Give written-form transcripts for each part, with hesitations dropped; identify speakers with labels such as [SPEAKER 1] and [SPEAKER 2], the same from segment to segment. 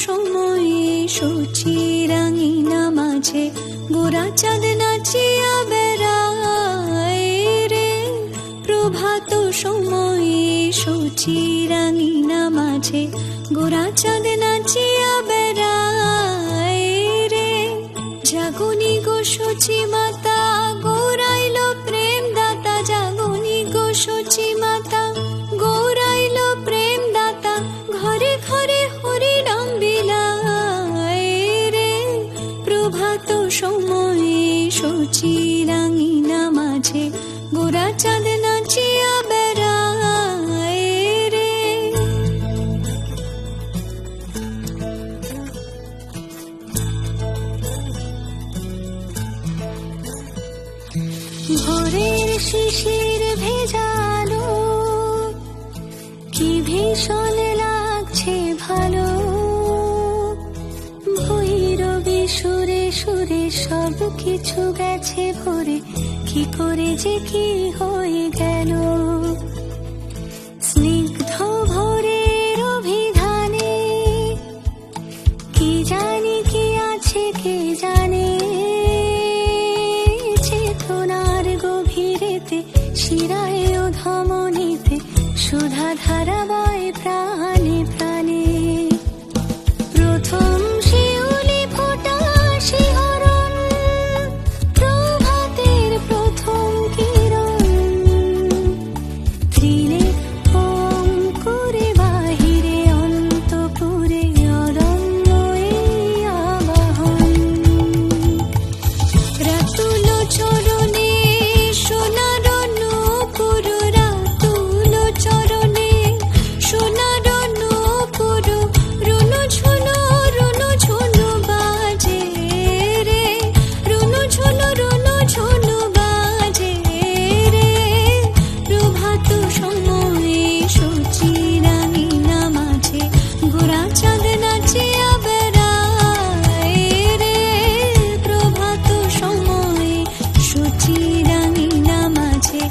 [SPEAKER 1] সময়ে সূচি রাঙিনা মাঝে গোরা চাঁদ নাচিয়া বেড়ায় রে। প্রভাত সময়ে সূচি রাঙিনা মাঝে গোরা চাঁদ নাচিয়া বেড়ায় রে। জাগনি গো সূচি মাতা গৌরাইল প্রেম দাতা, জাগনি গো সূচি মাতা গৌরাইল প্রেম দাতা, ঘরে ঘরে হরি নাম বিলায় রে। প্রভাত সময়ে সূচি রাঙিনা মাঝে গোরা চাঁদ নাচিয়া বেড়ায় রে। ভোরের শিশির ভেজালো, কি ভীষণ লাগছে ভালো। ভৈরবী সুরে সুরে সব কিছু গেছে ভরে, কি করে যে কি হয়ে গেল। স্নিগ্ধ ভোরের অভিধানে কি জানি কি আছে কে জানে। চেতনার গভীরেতে শিরায় ও ধমনীতে সুধা ধারা বয় প্রাণে প্রাণে। প্রথম শিউলি ফোটা শিহরণ, প্রভাতের প্রথম কিরণ। ত্রিলে অঙ্কুরে বাহিরে অন্তপুরে অরণ্য এই আবাহন। রাতুল চরণে সোনার নূপুর, রাতুল চরণে সোনার নূপুর। রুনু ঝুনু বাজে রে, রুনু ঝুনু বাজে রে। প্রভাত সময়ে সূচি রাঙিনা মাঝে গোরা চাঁদ নাচিয়া বেড়ায় রে। প্রভাত সময়ে সূচি রাঙিনা মাঝে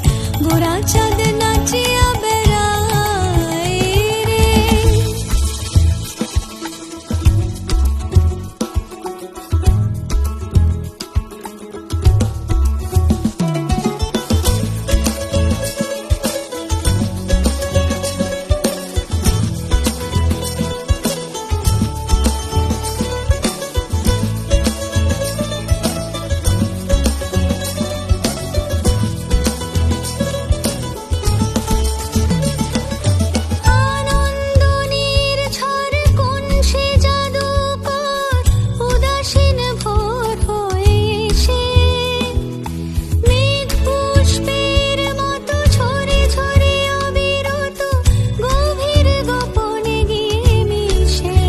[SPEAKER 1] গোরা চাঁদ নাচিয়া বেড়ায় রে। আনন্দনীর ঝড় কোন সে জাদুকর, উদাসীন ভোর হয়ে এসে মেঘ পুষ্পের মতো ঝরে ঝরে অবিরত গভীর গোপনে গিয়ে মিশে।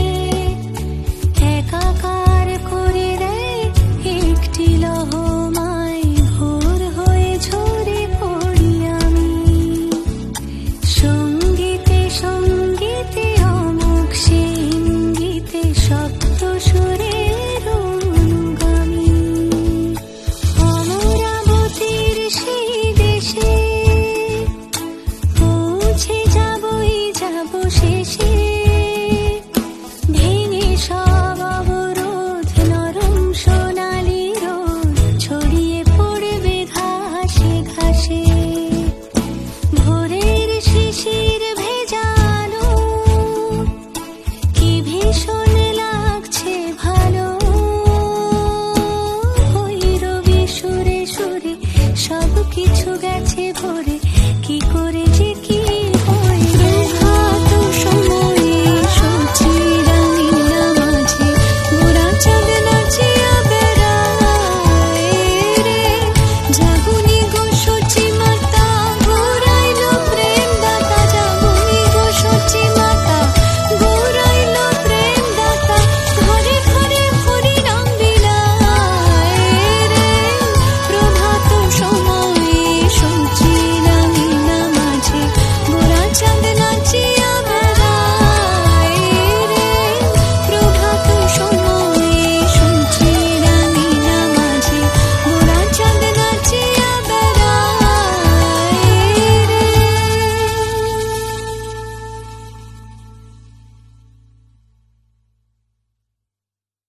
[SPEAKER 1] একাকার করে দেয় একটি লহমায়, ভোর হয়ে ঝরে পড়ি আমি। সঙ্গীতে সঙ্গীতে অমুক সে ইঙ্গিতে সপ্ত সুরের অনুগামী। অমরাবতীর সেই দেশে পৌঁছে যাবই যাব শেষে। ভেঙে সব অবরোধ নরম সোনালি রোদ ছড়িয়ে পড়বে ঘাসে ঘাসে। ভোরের শিশির ভেজালো, কি ভীষণ লাগছে ভালো। ভৈরবী সুরে সুরে সব কিছু